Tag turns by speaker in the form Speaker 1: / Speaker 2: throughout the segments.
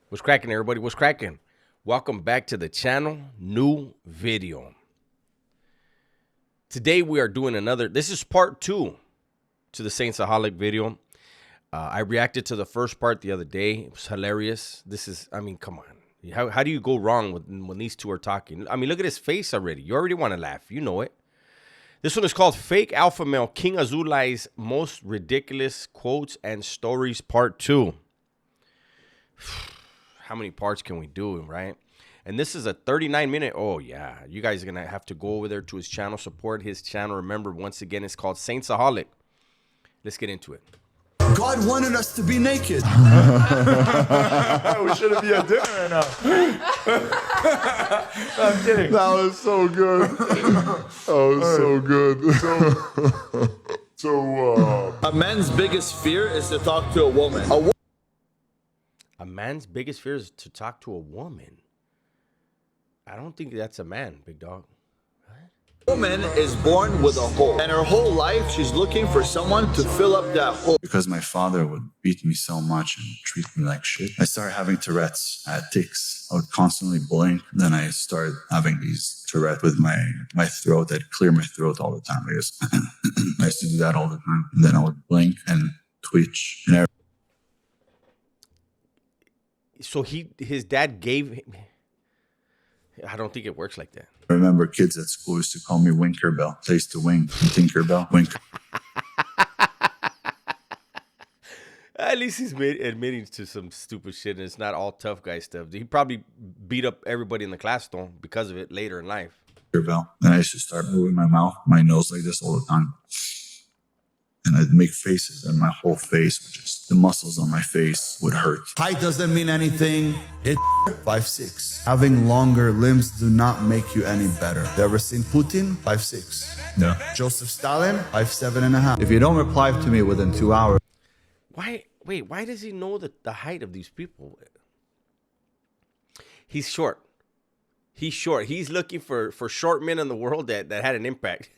Speaker 1: What's cracking, everybody? What's cracking? Welcome back to the channel. New video. Today we are doing another. This is part 2 to the Saintsaholic video. I reacted to the first part the other day. It was hilarious. This is, I mean, come on. How do you go wrong when these two are talking? I mean, look at his face already. You already want to laugh. You know it. This one is called Fake Alpha Male King Azoulay's Most Ridiculous Quotes and Stories Part 2. How many parts can we do, right? And this is a 39-minute. Oh, yeah. You guys are going to have to go over there to his channel, support his channel. Remember, once again, it's called Saintsaholic. Let's get into it.
Speaker 2: God wanted us to be naked.
Speaker 3: We shouldn't be at dinner right now. No, I'm kidding.
Speaker 4: That was so good. That was so good.
Speaker 2: A man's biggest fear is to talk to a woman.
Speaker 1: A man's biggest fear is to talk to a woman. I don't think that's a man, big dog.
Speaker 2: A woman is born with a hole, and her whole life she's looking for someone to fill up that hole.
Speaker 4: Because my father would beat me so much and treat me like shit, I started having Tourette's. I had tics. I would constantly blink. Then I started having these Tourette's with my throat. I'd clear my throat all the time. I used to do that all the time. And then I would blink and twitch. And
Speaker 1: So his dad gave him. I don't think it works like that.
Speaker 4: I remember kids at school used to call me Winkerbell. They used to wink. Tinkerbell. Winker.
Speaker 1: At least he's admitting to some stupid shit, and it's not all tough guy stuff. He probably beat up everybody in the class, though, because of it later in life.
Speaker 4: Tinkerbell. And I used to start moving my mouth, my nose like this all the time. And I'd make faces, and my whole face would just, the muscles on my face would hurt.
Speaker 2: Height doesn't mean anything. It's 5'6". Having longer limbs do not make you any better. You ever seen Putin? 5'6".
Speaker 4: No.
Speaker 2: Joseph Stalin? 5'7.5". If you don't reply to me within 2 hours.
Speaker 1: Why does he know the height of these people? He's short. He's short. He's looking for short men in the world that had an impact.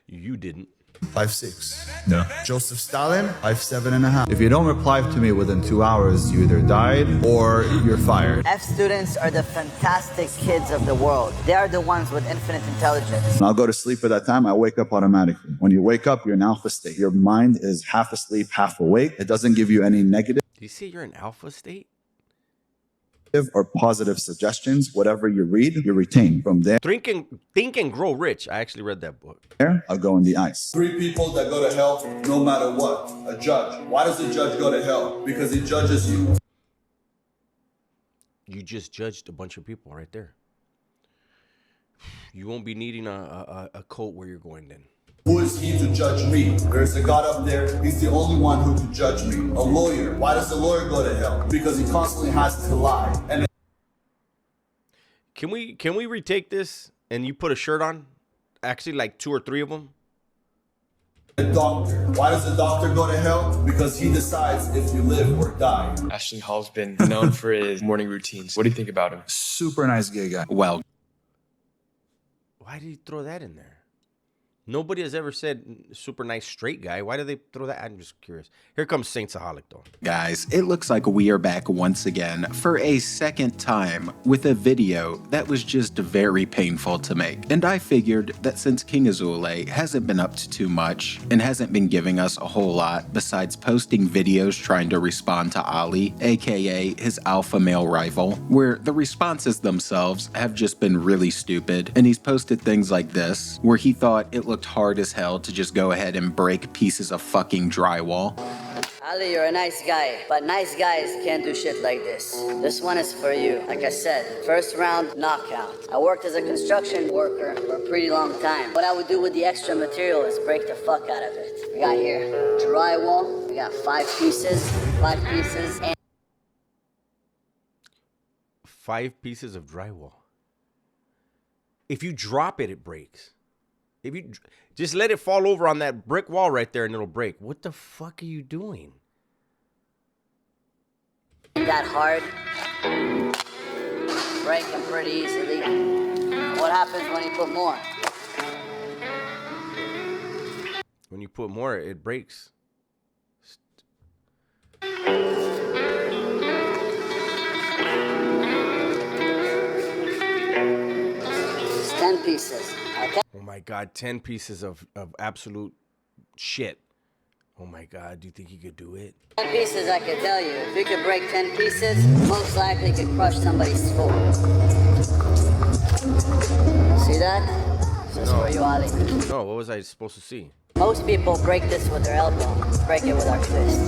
Speaker 1: You didn't.
Speaker 2: 5'6".
Speaker 4: No.
Speaker 2: Joseph Stalin? 5'7.5". If you don't reply to me within 2 hours, you either died or you're fired.
Speaker 5: F students are the fantastic kids of the world. They are the ones with infinite intelligence.
Speaker 4: I'll go to sleep at that time. I wake up automatically. When you wake up, you're in alpha state. Your mind is half asleep, half awake. It doesn't give you any negative
Speaker 1: Do you see you're in alpha state?
Speaker 4: or positive suggestions. Whatever you read, you retain. From there,
Speaker 1: Think and Grow Rich. I actually read that book.
Speaker 4: I'll go in the ice.
Speaker 2: 3 people that go to hell no matter what. A judge. Why does the judge go to hell? Because he judges you.
Speaker 1: You just judged a bunch of people right there. You won't be needing a coat where you're going then.
Speaker 2: Who is he to judge me? There's a God up there. He's the only one who can judge me. A lawyer. Why does the lawyer go to hell? Because he constantly has to lie. And
Speaker 1: Can we retake this and you put a shirt on? Actually, like 2 or 3 of them.
Speaker 2: a doctor. Why does the doctor go to hell? Because he decides if you live or die.
Speaker 3: Ashley Hall's been known for his morning routines. What do you think about him?
Speaker 4: Super nice gay guy.
Speaker 3: Well,
Speaker 1: Why did he throw that in there? Nobody has ever said super nice straight guy. Why did they throw that? I'm just curious. Here comes Saintsaholic, though.
Speaker 6: Guys, it looks like we are back once again for a second time with a video that was just very painful to make. And I figured that since King Azoulay hasn't been up to too much and hasn't been giving us a whole lot besides posting videos trying to respond to Ali, aka his alpha male rival, where the responses themselves have just been really stupid, and he's posted things like this, where he thought it looked hard as hell to just go ahead and break pieces of fucking drywall.
Speaker 5: Ali, you're a nice guy, but nice guys can't do shit like this. This one is for you. Like I said, first round, knockout. I worked as a construction worker for a pretty long time. What I would do with the extra material is break the fuck out of it. We got here drywall, we got 5 pieces, and
Speaker 1: 5 pieces of drywall. If you drop it, it breaks. If you just let it fall over on that brick wall right there and it'll break. What the fuck are you doing?
Speaker 5: that hard. Break them pretty easily. What happens when you put more?
Speaker 1: When you put more, it breaks.
Speaker 5: pieces, okay?
Speaker 1: Oh my God, 10 pieces of absolute shit. Oh my God, do you think he could do it?
Speaker 5: 10 pieces, I can tell you. If you could break 10 pieces, most likely you could crush somebody's skull. See that? This is for you, Ali.
Speaker 1: No, what was I supposed to see?
Speaker 5: Most people break this with their elbow. Break it with our fist.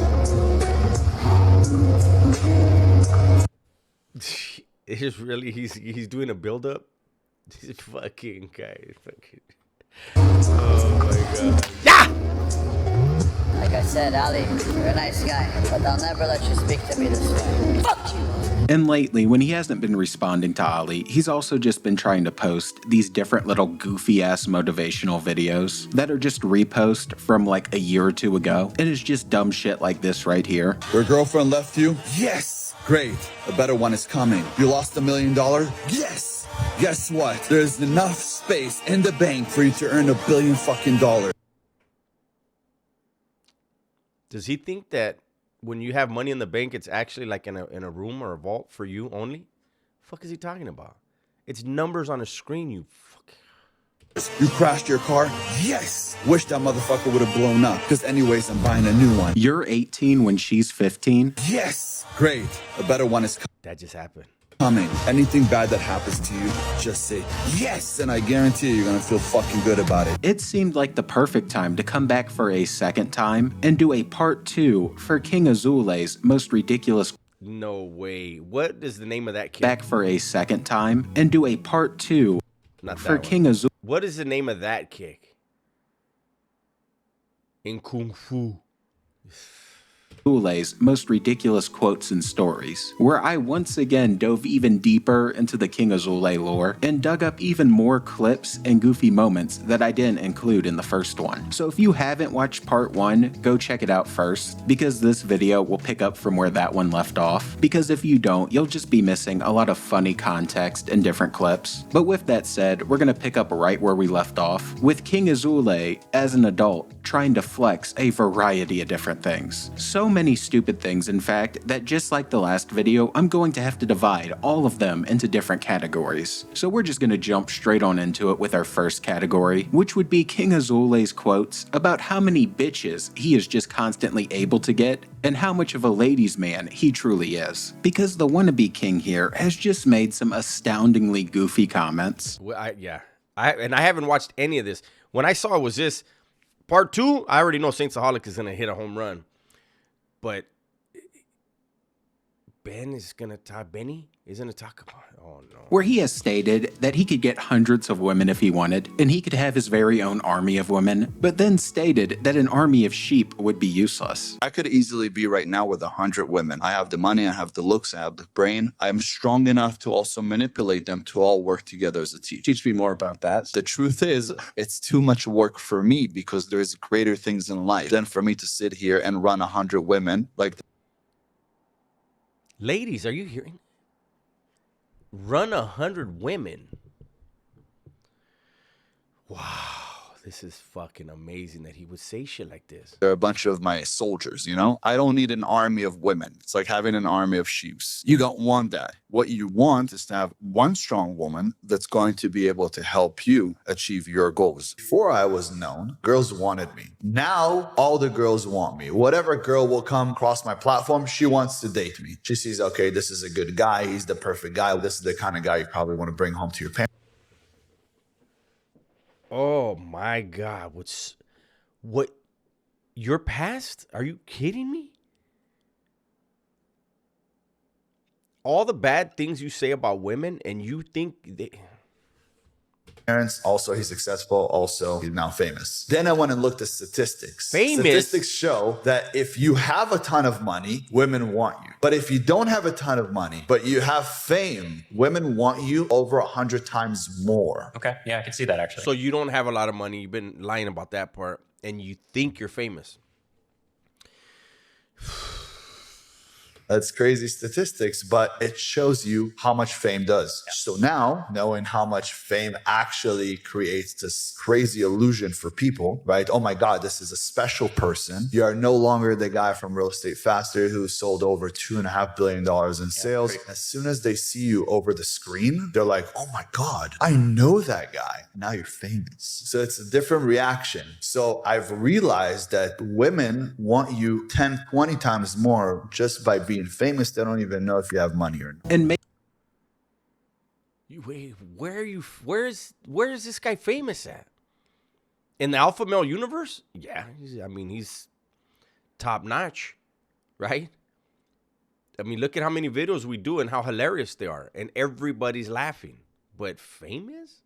Speaker 1: It is really, he's doing a build-up? This fucking guy. Oh my God. Yeah!
Speaker 5: Like I said, Ali, you're a nice guy, but I'll never let you speak to me this way. Fuck you!
Speaker 6: And lately, when he hasn't been responding to Ali, he's also just been trying to post these different little goofy-ass motivational videos that are just reposts from like a year or two ago. And it's just dumb shit like this right here.
Speaker 2: Your girlfriend left you? Yes! Great. A better one is coming. You lost $1 million? Yes! Guess what? There's enough space in the bank for you to earn $1 billion fucking dollars.
Speaker 1: Does he think that when you have money in the bank, it's actually like in a room or a vault for you only? Fuck is he talking about? It's numbers on a screen, you fuck.
Speaker 2: You crashed your car? Yes! Wish that motherfucker would have blown up. Because anyways, I'm buying a new one.
Speaker 6: You're 18 when she's 15.
Speaker 2: Yes! Great. A better one is
Speaker 1: That just happened.
Speaker 2: coming. Anything bad that happens to you, just say yes, and I guarantee you're gonna feel fucking good about it.
Speaker 6: It seemed like the perfect time to come back for a second time and do a part 2 for King Azoulay's most ridiculous.
Speaker 1: No way. What is the name of that kid?
Speaker 6: Back for a second time and do a part 2
Speaker 1: Not
Speaker 6: for
Speaker 1: that one.
Speaker 6: King Azoulay.
Speaker 1: What is the name of that kick? In Kung Fu.
Speaker 6: Azoulay's most ridiculous quotes and stories, where I once again dove even deeper into the King Azoulay lore and dug up even more clips and goofy moments that I didn't include in the first one. So if you haven't watched part 1, go check it out first, because this video will pick up from where that one left off, because if you don't, you'll just be missing a lot of funny context and different clips. But with that said, we're gonna pick up right where we left off, with King Azoulay as an adult trying to flex a variety of different things. So many stupid things, in fact, that just like the last video, I'm going to have to divide all of them into different categories. So we're just going to jump straight on into it with our first category, which would be King Azoulay's quotes about how many bitches he is just constantly able to get and how much of a ladies' man he truly is. Because the wannabe king here has just made some astoundingly goofy comments.
Speaker 1: Well, I haven't watched any of this. When I saw it was this part 2, I already know Saintsaholic is gonna hit a home run, but Benny is gonna talk about. Oh no.
Speaker 6: Where he has stated that he could get hundreds of women if he wanted, and he could have his very own army of women, but then stated that an army of sheep would be useless.
Speaker 4: I could easily be right now with 100 women. I have the money, I have the looks, I have the brain. I'm strong enough to also manipulate them to all work together as a team.
Speaker 7: Teach me more about that.
Speaker 4: The truth is, it's too much work for me because there's greater things in life than for me to sit here and run 100 women like.
Speaker 1: Ladies, are you hearing? Run 100 women. Wow, this is fucking amazing that he would say shit like this.
Speaker 4: They're a bunch of my soldiers, you know? I don't need an army of women. It's like having an army of sheep. You don't want that. What you want is to have one strong woman that's going to be able to help you achieve your goals.
Speaker 2: Before I was known, girls wanted me. Now, all the girls want me. Whatever girl will come across my platform, she wants to date me. She sees, okay, this is a good guy. He's the perfect guy. This is the kind of guy you probably want to bring home to your parents.
Speaker 1: Oh my God, what? Your past? Are you kidding me? All the bad things you say about women, and you think they...
Speaker 2: Also, he's successful. Also, he's now famous. Then I went and looked at statistics.
Speaker 1: Famous?
Speaker 2: Statistics show that if you have a ton of money, women want you. But if you don't have a ton of money, but you have fame, women want you over 100 times more.
Speaker 7: Okay, yeah, I can see that actually.
Speaker 1: So you don't have a lot of money. You've been lying about that part, and you think you're famous.
Speaker 2: That's crazy statistics, but it shows you how much fame does. So now, knowing how much fame actually creates this crazy illusion for people, right? Oh my God, this is a special person. You are no longer the guy from Real Estate Faster who sold over $2.5 billion in sales. As soon as they see you over the screen, they're like, oh my God, I know that guy. Now you're famous. So it's a different reaction. So I've realized that women want you 10, 20 times more just by being famous. They don't even know if you have money or not.
Speaker 6: And
Speaker 1: Wait, where are you? Where is this guy famous at? In the alpha male universe? Yeah, he's top notch, right? I mean, look at how many videos we do and how hilarious they are, and everybody's laughing. But famous?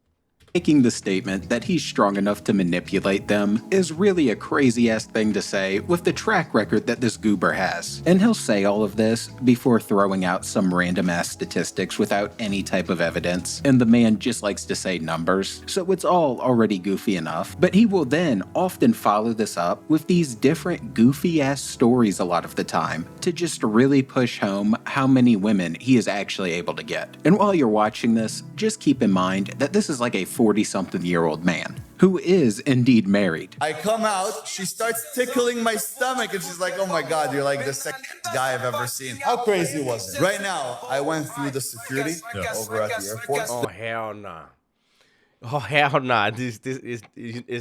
Speaker 6: making the statement that he's strong enough to manipulate them is really a crazy-ass thing to say with the track record that this goober has. And he'll say all of this before throwing out some random-ass statistics without any type of evidence, and the man just likes to say numbers, so it's all already goofy enough. But he will then often follow this up with these different goofy-ass stories a lot of the time to just really push home how many women he is actually able to get. And while you're watching this, just keep in mind that this is like a 40-something-year-old man who is indeed married.
Speaker 2: I come out, she starts tickling my stomach, and she's like, oh my God, you're like the second guy I've ever seen. How crazy was it? Right now, I went through the security over at the airport.
Speaker 1: Oh, hell nah. Oh, hell nah. This is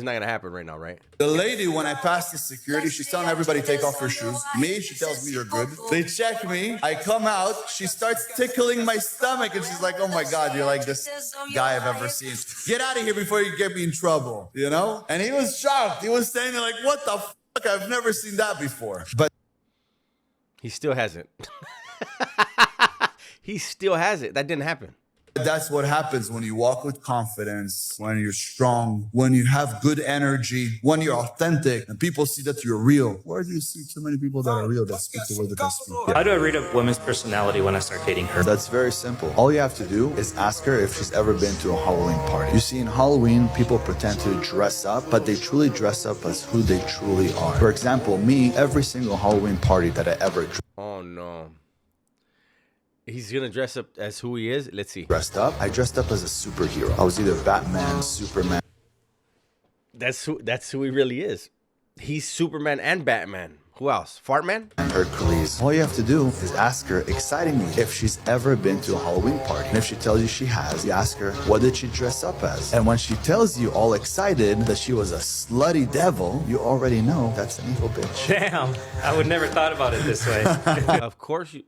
Speaker 1: not going to happen right now, right?
Speaker 2: The lady, when I passed the security, she's telling everybody take off your shoes. Me, she tells me you're good. They check me. I come out. She starts tickling my stomach, and she's like, oh my God, you're like this guy I've ever seen. Get out of here before you get me in trouble, you know? And he was shocked. He was standing there like, what the fuck? I've never seen that before. But
Speaker 1: he still hasn't. He still has it. That didn't happen.
Speaker 2: that's what happens when you walk with confidence, when you're strong, when you have good energy, when you're authentic, and people see that you're real. Where do you see so many people that are real that speak the way that they speak?
Speaker 7: How do I read a woman's personality when I start dating her?
Speaker 2: That's very simple. All you have to do is ask her if she's ever been to a Halloween party. You see, in Halloween, people pretend to dress up, but they truly dress up as who they truly are. For example, me, every single Halloween party that I ever
Speaker 1: Oh, no. He's going to dress up as who he is? Let's see.
Speaker 2: dressed up, I dressed up as a superhero. I was either Batman, Superman.
Speaker 1: That's who he really is. He's Superman and Batman. Who else? Fartman?
Speaker 2: Hercules. All you have to do is ask her excitingly if she's ever been to a Halloween party. And if she tells you she has, you ask her, what did she dress up as? And when she tells you all excited that she was a slutty devil, you already know that's an evil bitch.
Speaker 7: Damn, I would never thought about it this way.
Speaker 1: Of course, you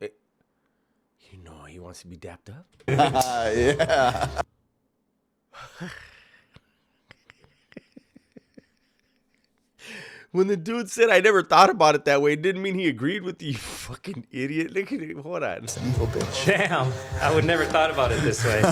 Speaker 1: know he wants to be dapped up.
Speaker 2: Yeah.
Speaker 1: When the dude said, I never thought about it that way, it didn't mean he agreed with you, you fucking idiot. Look at it. Hold on.
Speaker 2: It's an evil bitch.
Speaker 7: Damn, I would never thought about it this way.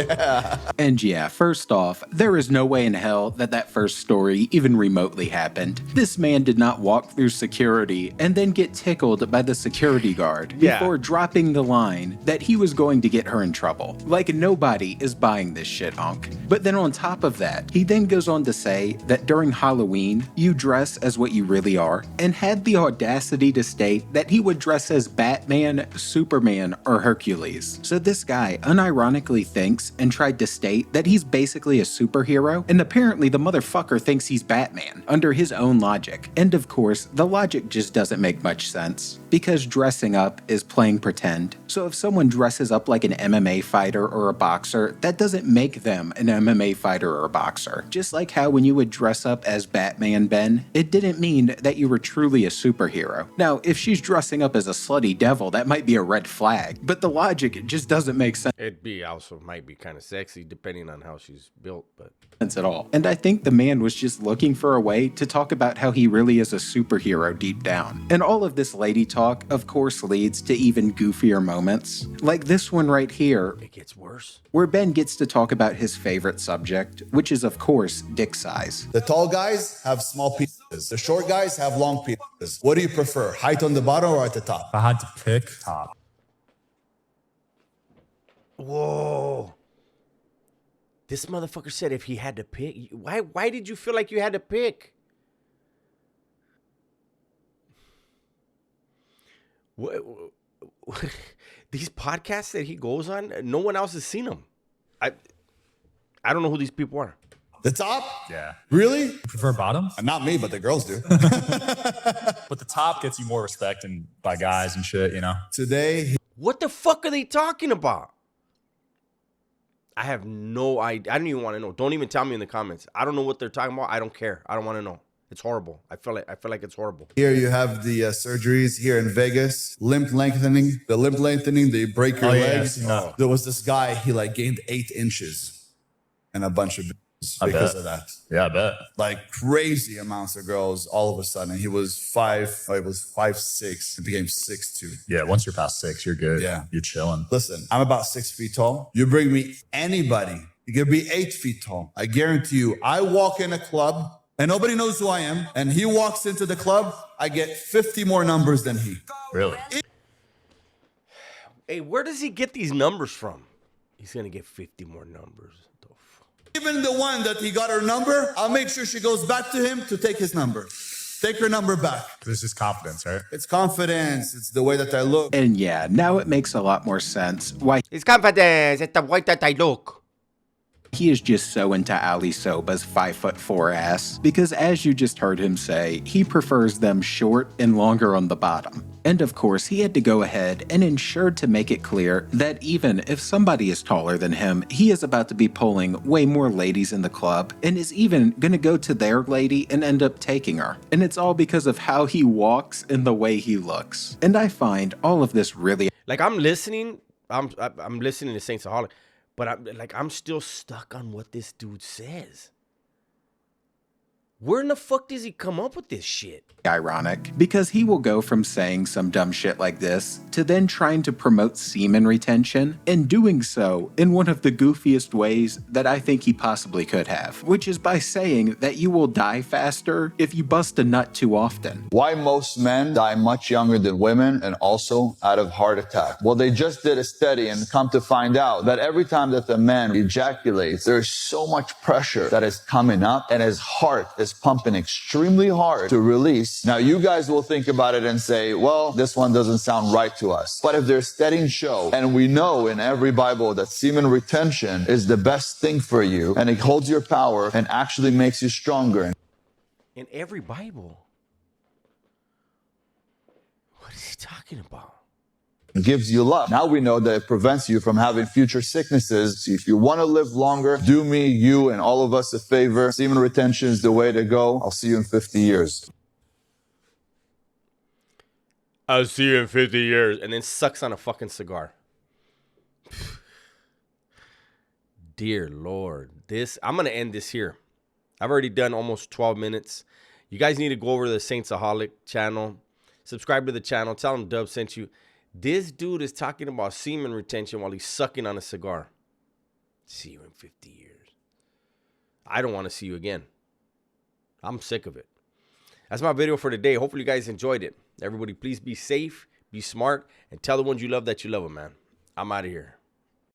Speaker 2: Yeah.
Speaker 6: And yeah, first off, there is no way in hell that that first story even remotely happened. This man did not walk through security and then get tickled by the security guard before dropping the line that he was going to get her in trouble. Like, nobody is buying this shit, Hunk. But then on top of that, he then goes on to say that during Halloween, you dress as what you really are, and had the audacity to state that he would dress as Batman, Superman, or Hercules. So this guy unironically thinks and tried to state that he's basically a superhero, and apparently the motherfucker thinks he's Batman, under his own logic. And of course, the logic just doesn't make much sense, because dressing up is playing pretend. So if someone dresses up like an MMA fighter or a boxer, that doesn't make them an MMA fighter or a boxer. Just like how when you would dress up as Batman, Ben, it didn't mean that you were truly a superhero. Now, if she's dressing up as a slutty devil, that might be a red flag, but the logic just doesn't make sense
Speaker 1: Might be kind of sexy depending on how she's built, but
Speaker 6: at all. And I think the man was just looking for a way to talk about how he really is a superhero deep down. And all of this lady talk, of course, leads to even goofier moments, like this one right here,
Speaker 1: it gets worse.
Speaker 6: where Ben gets to talk about his favorite subject, which is, of course, dick size.
Speaker 2: The tall guys have small penises. The short guys have long penises. What do you prefer, height on the bottom or at the top?
Speaker 8: If I had to pick, top.
Speaker 1: Whoa. This motherfucker said if he had to pick. Why did you feel like you had to pick? These podcasts that he goes on, no one else has seen them. I don't know who these people are.
Speaker 2: The top?
Speaker 8: Yeah.
Speaker 2: Really?
Speaker 8: Prefer bottoms?
Speaker 2: Not me, but the girls do.
Speaker 8: But the top gets you more respect and by guys and shit, you know?
Speaker 2: Today,
Speaker 1: What the fuck are they talking about? I have no idea. I don't even want to know. Don't even tell me in the comments. I don't know what they're talking about. I don't care. I don't want to know. It's horrible. I feel like it's horrible.
Speaker 2: here you have the surgeries here in Vegas. Limb lengthening. The limb lengthening, they break your
Speaker 8: Oh, yeah, I've
Speaker 2: legs.
Speaker 8: seen that.
Speaker 2: There was this guy, he like gained 8 inches and a bunch of
Speaker 8: I
Speaker 2: because
Speaker 8: bet.
Speaker 2: of that.
Speaker 8: Yeah, I bet.
Speaker 2: Like crazy amounts of girls all of a sudden. He was 5'6", and became 6'2".
Speaker 8: Yeah, once you're past 6, you're good.
Speaker 2: Yeah.
Speaker 8: You're chilling.
Speaker 2: Listen, I'm about 6 feet tall. You bring me anybody, you could be 8 feet tall. I guarantee you, I walk in a club and nobody knows who I am, and he walks into the club, I get 50 more numbers than he.
Speaker 8: Really?
Speaker 1: Hey, where does he get these numbers from? He's gonna get 50 more numbers. The fuck?
Speaker 2: Even the one that he got her number, I'll make sure she goes back to him to take his number. Take her number back.
Speaker 8: This is confidence, right?
Speaker 2: It's confidence. It's the way that I look.
Speaker 6: And yeah, now it makes a lot more sense why
Speaker 1: It's confidence. It's the way that I look.
Speaker 6: he is just so into Ali Soba's 5'4" ass, because as you just heard him say, he prefers them short and longer on the bottom. And of course, he had to go ahead and ensure to make it clear that even if somebody is taller than him, he is about to be pulling way more ladies in the club and is even gonna go to their lady and end up taking her. And it's all because of how he walks and the way he looks. And I find all of this really
Speaker 1: Like I'm listening. I'm listening to Saintsaholic, but I'm still stuck on what this dude says. Where in the fuck does he come up with this shit?
Speaker 6: ironic, because he will go from saying some dumb shit like this to then trying to promote semen retention, and doing so in one of the goofiest ways that I think he possibly could have, which is by saying that you will die faster if you bust a nut too often.
Speaker 2: Why most men die much younger than women and also out of heart attack? Well, they just did a study and come to find out that every time that the man ejaculates, there's so much pressure that is coming up and his heart is pumping extremely hard to release. Now, you guys will think about it and say, well, this one doesn't sound right to us. But if there's studies show, and we know in every Bible that semen retention is the best thing for you, and it holds your power and actually makes you stronger.
Speaker 1: In every Bible. What is he talking about?
Speaker 2: It gives you luck. Now we know that it prevents you from having future sicknesses. So if you want to live longer, do me, you, and all of us a favor. Semen retention is the way to go. I'll see you in 50 years.
Speaker 1: I'll see you in 50 years. And then sucks on a fucking cigar. Dear Lord. I'm going to end this here. I've already done almost 12 minutes. You guys need to go over to the Saintsaholic channel. Subscribe to the channel. Tell him Dub sent you. This dude is talking about semen retention while he's sucking on a cigar. See you in 50 years. I don't want to see you again. I'm sick of it. That's my video for today. Hopefully you guys enjoyed it. Everybody, please be safe, be smart, and tell the ones you love that you love them, man. I'm out of here.